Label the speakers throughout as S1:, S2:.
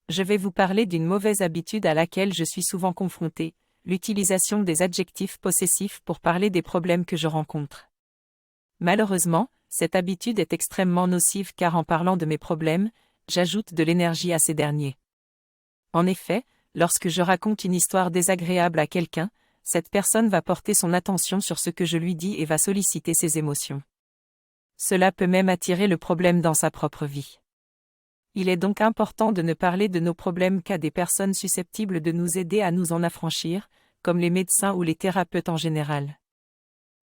S1: Je vais vous parler d'une mauvaise habitude à laquelle je suis souvent confrontée, l'utilisation des adjectifs possessifs pour parler des problèmes que je rencontre. Malheureusement, cette habitude est extrêmement nocive car en parlant de mes problèmes, j'ajoute de l'énergie à ces derniers. En effet, lorsque je raconte une histoire désagréable à quelqu'un, cette personne va porter son attention sur ce que je lui dis et va solliciter ses émotions. Cela peut même attirer le problème dans sa propre vie. Il est donc important de ne parler de nos problèmes qu'à des personnes susceptibles de nous aider à nous en affranchir, comme les médecins ou les thérapeutes en général.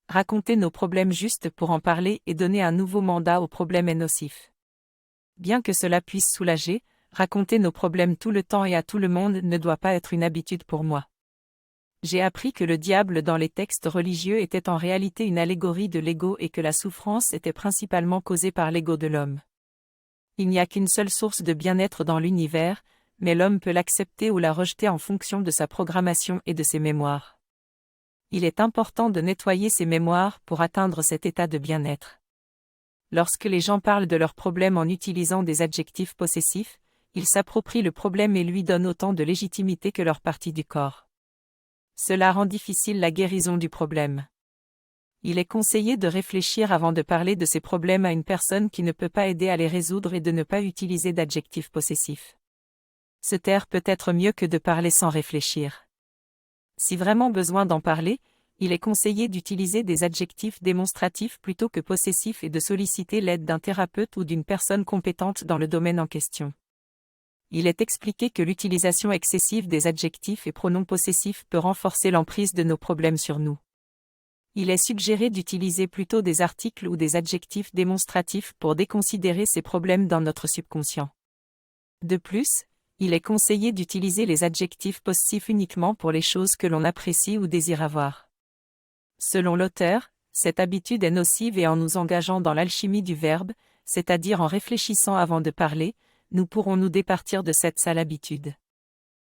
S1: Raconter nos problèmes juste pour en parler et donner un nouveau mandat au problème est nocif. Bien que cela puisse soulager, raconter nos problèmes tout le temps et à tout le monde ne doit pas être une habitude pour moi. J'ai appris que le diable dans les textes religieux était en réalité une allégorie de l'ego et que la souffrance était principalement causée par l'ego de l'homme. Il n'y a qu'une seule source de bien-être dans l'univers, mais l'homme peut l'accepter ou la rejeter en fonction de sa programmation et de ses mémoires. Il est important de nettoyer ses mémoires pour atteindre cet état de bien-être. Lorsque les gens parlent de leurs problèmes en utilisant des adjectifs possessifs, ils s'approprient le problème et lui donnent autant de légitimité que leur partie du corps. Cela rend difficile la guérison du problème. Il est conseillé de réfléchir avant de parler de ces problèmes à une personne qui ne peut pas aider à les résoudre et de ne pas utiliser d'adjectifs possessifs. Se taire peut être mieux que de parler sans réfléchir. Si vraiment besoin d'en parler, il est conseillé d'utiliser des adjectifs démonstratifs plutôt que possessifs et de solliciter l'aide d'un thérapeute ou d'une personne compétente dans le domaine en question. Il est expliqué que l'utilisation excessive des adjectifs et pronoms possessifs peut renforcer l'emprise de nos problèmes sur nous. Il est suggéré d'utiliser plutôt des articles ou des adjectifs démonstratifs pour déconsidérer ces problèmes dans notre subconscient. De plus, il est conseillé d'utiliser les adjectifs possessifs uniquement pour les choses que l'on apprécie ou désire avoir. Selon l'auteur, cette habitude est nocive et en nous engageant dans l'alchimie du verbe, c'est-à-dire en réfléchissant avant de parler, nous pourrons nous départir de cette sale habitude.